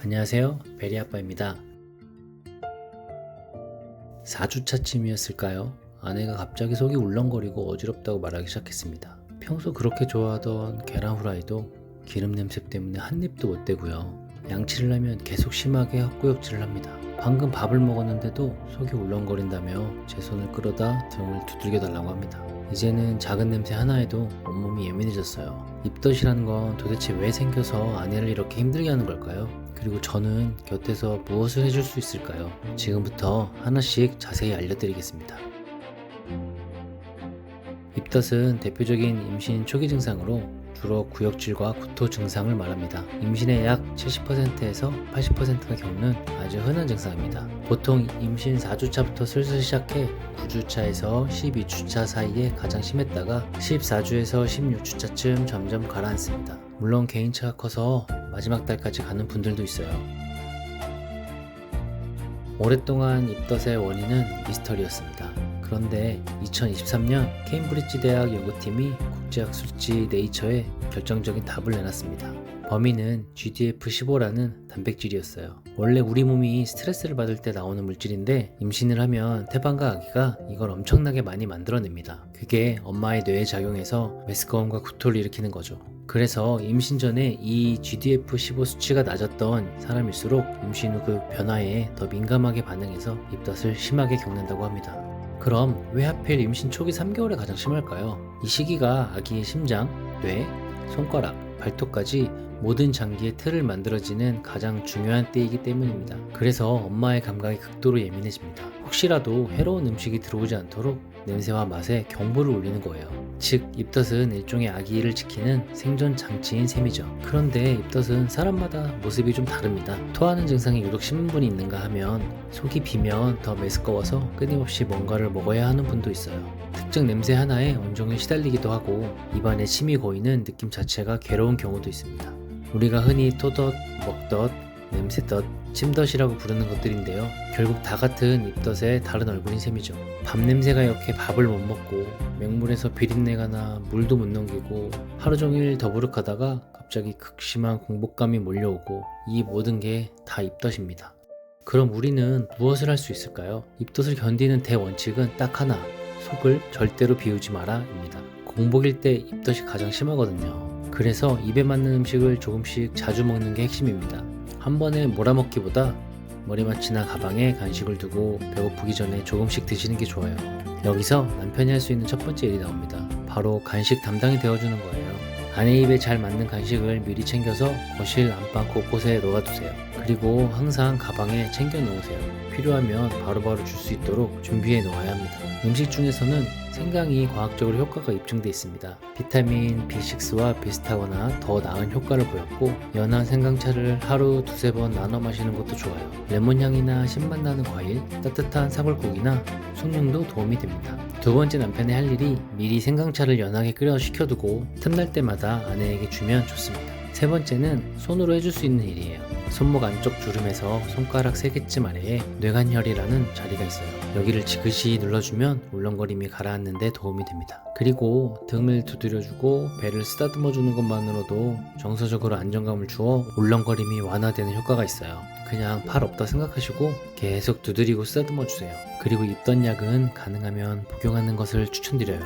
안녕하세요. 베리아빠입니다. 4주차쯤이었을까요? 아내가 갑자기 속이 울렁거리고 어지럽다고 말하기 시작했습니다. 평소 그렇게 좋아하던 계란 후라이도 기름 냄새 때문에 한 입도 못 대고요. 양치를 하면 계속 심하게 헛구역질을 합니다. 방금 밥을 먹었는데도 속이 울렁거린다며 제 손을 끌어다 등을 두들겨 달라고 합니다. 이제는 작은 냄새 하나에도 온몸이 예민해졌어요. 입덧이라는 건 도대체 왜 생겨서 아내를 이렇게 힘들게 하는 걸까요? 그리고 저는 곁에서 무엇을 해줄 수 있을까요? 지금부터 하나씩 자세히 알려드리겠습니다. 입덧은 대표적인 임신 초기 증상으로 주로 구역질과 구토 증상을 말합니다. 임신의 약 70%에서 80%가 겪는 아주 흔한 증상입니다. 보통 임신 4주차부터 슬슬 시작해 9주차에서 12주차 사이에 가장 심했다가 14주에서 16주차쯤 점점 가라앉습니다. 물론 개인차가 커서 마지막 달까지 가는 분들도 있어요. 오랫동안 입덧의 원인은 미스터리였습니다. 그런데 2023년 케임브리지 대학 연구팀이 국제학술지 네이처에 결정적인 답을 내놨습니다. 범인은 GDF15라는 단백질이었어요. 원래 우리 몸이 스트레스를 받을 때 나오는 물질인데 임신을 하면 태반과 아기가 이걸 엄청나게 많이 만들어냅니다. 그게 엄마의 뇌에 작용해서 메스꺼움과 구토를 일으키는 거죠. 그래서 임신 전에 이 GDF15 수치가 낮았던 사람일수록 임신 후 그 변화에 더 민감하게 반응해서 입덧을 심하게 겪는다고 합니다. 그럼 왜 하필 임신 초기 3개월에 가장 심할까요? 이 시기가 아기의 심장, 뇌, 손가락, 발톱까지 모든 장기의 틀을 만들어지는 가장 중요한 때이기 때문입니다. 그래서 엄마의 감각이 극도로 예민해집니다. 혹시라도 해로운 음식이 들어오지 않도록 냄새와 맛에 경보를 울리는 거예요. 즉, 입덧은 일종의 아기를 지키는 생존 장치인 셈이죠. 그런데 입덧은 사람마다 모습이 좀 다릅니다. 토하는 증상이 유독 심한 분이 있는가 하면 속이 비면 더 메스꺼워서 끊임없이 뭔가를 먹어야 하는 분도 있어요. 특정 냄새 하나에 온종일 시달리기도 하고 입안에 침이 고이는 느낌 자체가 괴로운 경우도 있습니다. 우리가 흔히 토덧, 먹덧, 냄새덧, 침덧이라고 부르는 것들인데요. 결국 다 같은 입덧의 다른 얼굴인 셈이죠. 밥 냄새가 역해 밥을 못 먹고 맹물에서 비린내가 나 물도 못 넘기고 하루 종일 더부룩하다가 갑자기 극심한 공복감이 몰려오고 이 모든 게 다 입덧입니다. 그럼 우리는 무엇을 할 수 있을까요? 입덧을 견디는 대원칙은 딱 하나, 속을 절대로 비우지 마라입니다. 공복일 때 입덧이 가장 심하거든요. 그래서 입에 맞는 음식을 조금씩 자주 먹는 게 핵심입니다. 한 번에 몰아먹기보다 머리맡이나 가방에 간식을 두고 배고프기 전에 조금씩 드시는 게 좋아요. 여기서 남편이 할 수 있는 첫 번째 일이 나옵니다. 바로 간식 담당이 되어주는 거예요. 아내 입에 잘 맞는 간식을 미리 챙겨서 거실, 안방 곳곳에 놓아두세요. 그리고 항상 가방에 챙겨 놓으세요. 필요하면 바로바로 줄 수 있도록 준비해 놓아야 합니다. 음식 중에서는 생강이 과학적으로 효과가 입증돼 있습니다. 비타민 B6와 비슷하거나 더 나은 효과를 보였고 연한 생강차를 하루 두세 번 나눠 마시는 것도 좋아요. 레몬향이나 신맛 나는 과일, 따뜻한 사골국이나 숭늉도 도움이 됩니다. 두 번째 남편의 할 일이 미리 생강차를 연하게 끓여 식혀두고 틈날 때마다 아내에게 주면 좋습니다. 세 번째는 손으로 해줄 수 있는 일이에요. 손목 안쪽 주름에서 손가락 3개쯤 아래에 뇌관혈이라는 자리가 있어요. 여기를 지그시 눌러주면 울렁거림이 가라앉는데 도움이 됩니다. 그리고 등을 두드려주고 배를 쓰다듬어주는 것만으로도 정서적으로 안정감을 주어 울렁거림이 완화되는 효과가 있어요. 그냥 팔 없다 생각하시고 계속 두드리고 쓰다듬어주세요. 그리고 입덧약은 가능하면 복용하는 것을 추천드려요.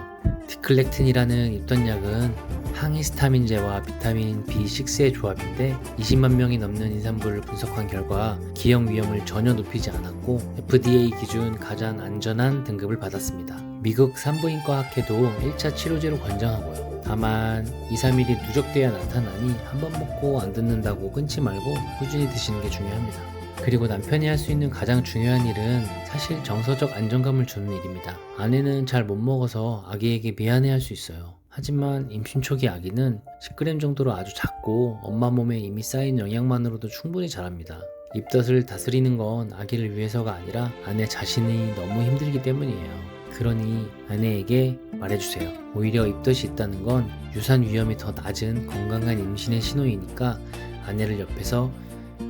디클렉틴이라는 입덧약은 항히스타민제와 비타민 B6의 조합인데 20만 명이 넘는 인산부를 분석한 결과 기형 위험을 전혀 높이지 않았고 FDA 기준 가장 안전한 등급을 받았습니다. 미국 산부인과 학회도 1차 치료제로 권장하고요. 다만 2-3일이 누적돼야 나타나니 한 번 먹고 안 듣는다고 끊지 말고 꾸준히 드시는 게 중요합니다. 그리고 남편이 할 수 있는 가장 중요한 일은 사실 정서적 안정감을 주는 일입니다. 아내는 잘 못 먹어서 아기에게 미안해할 수 있어요. 하지만 임신 초기 아기는 10g 정도로 아주 작고 엄마 몸에 이미 쌓인 영양만으로도 충분히 자랍니다. 입덧을 다스리는 건 아기를 위해서가 아니라 아내 자신이 너무 힘들기 때문이에요. 그러니 아내에게 말해주세요. 오히려 입덧이 있다는 건 유산 위험이 더 낮은 건강한 임신의 신호이니까 아내를 옆에서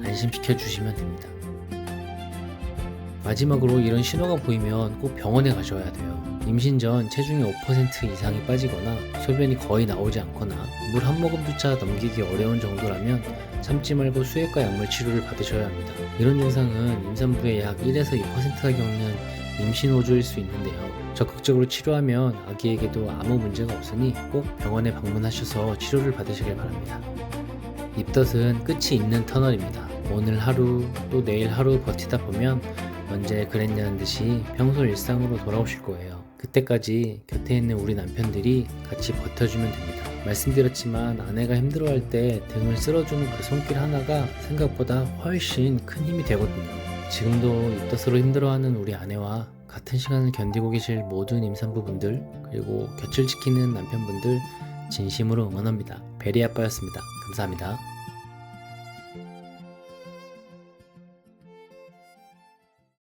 안심시켜 주시면 됩니다. 마지막으로 이런 신호가 보이면 꼭 병원에 가셔야 돼요. 임신 전 체중이 5% 이상이 빠지거나 소변이 거의 나오지 않거나 물 한 모금조차 넘기기 어려운 정도라면 참지 말고 수액과 약물 치료를 받으셔야 합니다. 이런 증상은 임산부의 약 1에서 2%가 겪는 임신 호조일 수 있는데요. 적극적으로 치료하면 아기에게도 아무 문제가 없으니 꼭 병원에 방문하셔서 치료를 받으시길 바랍니다. 입덧은 끝이 있는 터널입니다. 오늘 하루 또 내일 하루 버티다 보면 언제 그랬냐는 듯이 평소 일상으로 돌아오실 거예요. 그때까지 곁에 있는 우리 남편들이 같이 버텨주면 됩니다. 말씀드렸지만 아내가 힘들어할 때 등을 쓸어주는 그 손길 하나가 생각보다 훨씬 큰 힘이 되거든요. 지금도 입덧으로 힘들어하는 우리 아내와 같은 시간을 견디고 계실 모든 임산부분들 그리고 곁을 지키는 남편분들 진심으로 응원합니다. 베리 아빠였습니다. 감사합니다.